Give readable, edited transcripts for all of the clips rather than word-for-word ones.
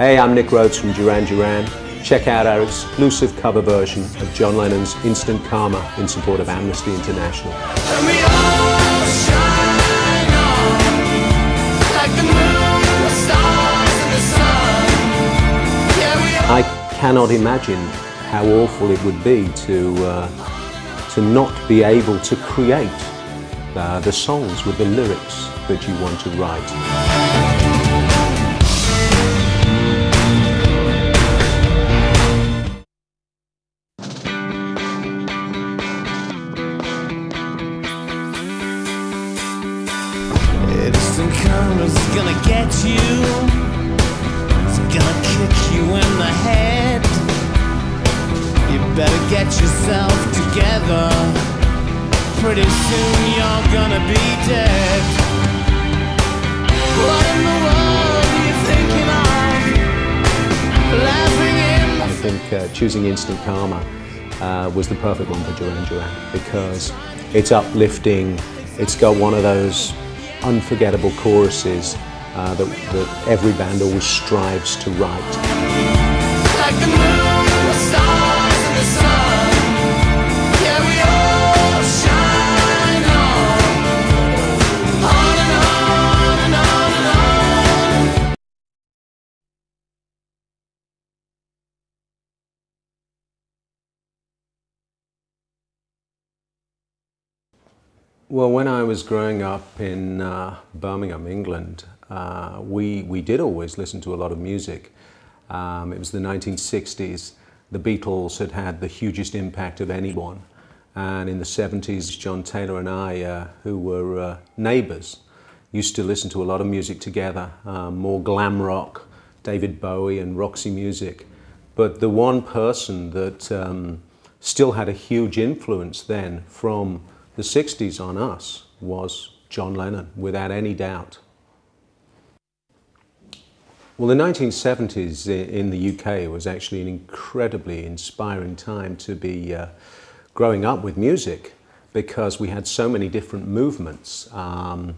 Hey, I'm Nick Rhodes from Duran Duran. Check out our exclusive cover version of John Lennon's Instant Karma in support of Amnesty International. And we all shine on like the moon, the stars, and the sun. Yeah, we all I cannot imagine how awful it would be to not be able to create the songs with the lyrics that you want to write. Instant karma's gonna get you. It's gonna kick you in the head. You better get yourself together. Pretty soon you're gonna be dead. What in the world are you thinking of? Laughing in I think choosing Instant Karma was the perfect one for Duran Duran because it's uplifting, it's got one of those unforgettable choruses that every band always strives to write. like the moon, the stars, and the sun. Yeah, we all shine on and on and on and on. Well, when I was growing up in Birmingham, England, we did always listen to a lot of music. It was the 1960s. The Beatles had had the hugest impact of anyone. And in the 70s, John Taylor and I, who were neighbours, used to listen to a lot of music together, more glam rock, David Bowie and Roxy music. But the one person that still had a huge influence then from the 60s on us was John Lennon, without any doubt. Well, the 1970s in the UK was actually an incredibly inspiring time to be growing up with music because we had so many different movements. I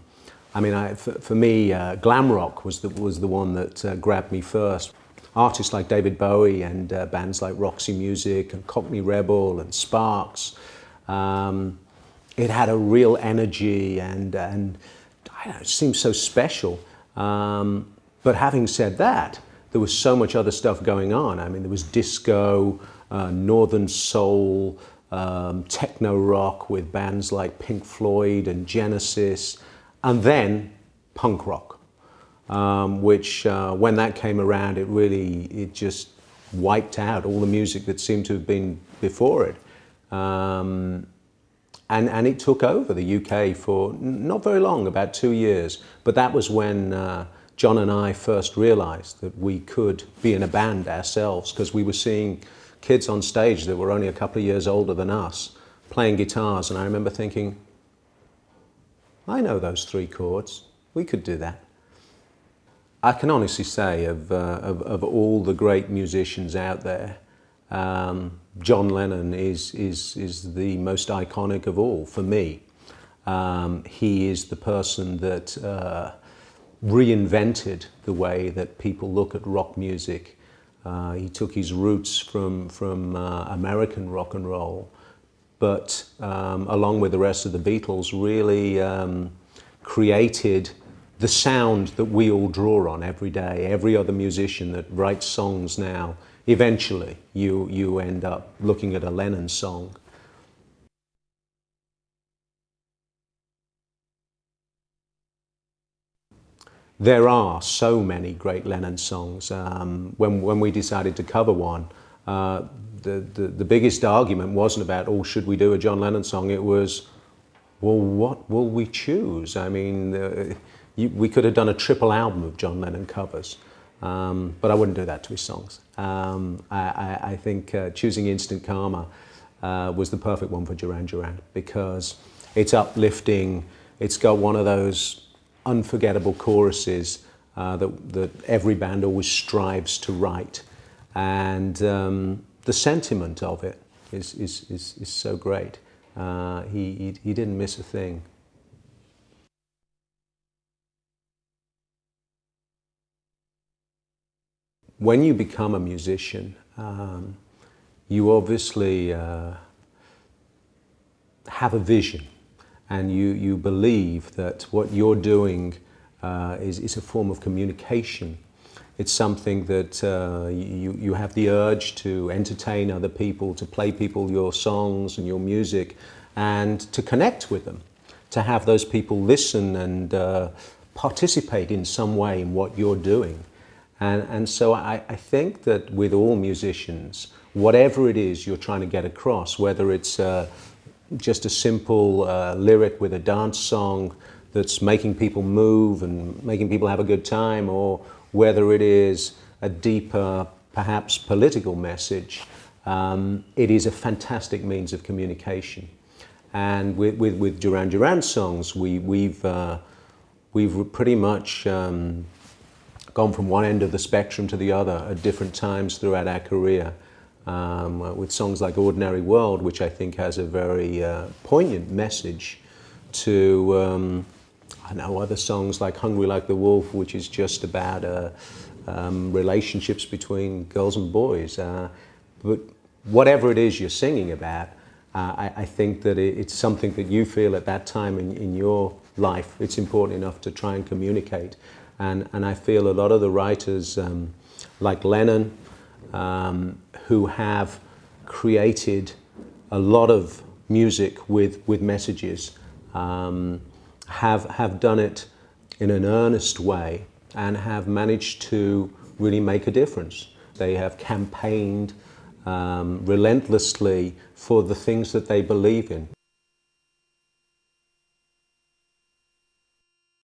mean, for me, glam rock was the one that grabbed me first. Artists like David Bowie and bands like Roxy Music and Cockney Rebel and Sparks. It had a real energy and I don't know, it seemed so special. But having said that, there was so much other stuff going on. I mean, there was disco, northern soul, techno rock with bands like Pink Floyd and Genesis, and then punk rock, which when that came around, it just wiped out all the music that seemed to have been before it. And it took over the UK for not very long, about 2 years. But that was when John and I first realized that we could be in a band ourselves, because we were seeing kids on stage that were only a couple of years older than us playing guitars. And I remember thinking, I know those 3 chords. We could do that. I can honestly say of all the great musicians out there, John Lennon is the most iconic of all for me. He is the person that reinvented the way that people look at rock music. He took his roots from American rock and roll, but along with the rest of the Beatles, really created the sound that we all draw on every day. Every other musician that writes songs now, eventually you end up looking at a Lennon song. There are so many great Lennon songs. When we decided to cover one, the biggest argument wasn't about, oh, should we do a John Lennon song? It was, well, what will we choose? I mean, we could have done a triple album of John Lennon covers. But I wouldn't do that to his songs. I think choosing Instant Karma was the perfect one for Duran Duran because it's uplifting, it's got one of those unforgettable choruses that every band always strives to write. And the sentiment of it is so great. He didn't miss a thing. when you become a musician, you obviously have a vision, and you believe that what you're doing is a form of communication. It's something that you have the urge to entertain other people, to play people your songs and your music, and to connect with them, to have those people listen and participate in some way in what you're doing. And so I think that with all musicians, whatever it is you're trying to get across, whether it's just a simple lyric with a dance song that's making people move and making people have a good time, or whether it is a deeper, perhaps political message, it is a fantastic means of communication. And with Duran Duran songs, we've pretty much gone from one end of the spectrum to the other at different times throughout our career. With songs like Ordinary World, which I think has a very poignant message, to I know other songs like Hungry Like the Wolf, which is just about relationships between girls and boys. But whatever it is you're singing about, I think that it's something that you feel at that time in your life, it's important enough to try and communicate. And I feel a lot of the writers, like Lennon, who have created a lot of music with messages, have done it in an earnest way and have managed to really make a difference. They have campaigned relentlessly for the things that they believe in.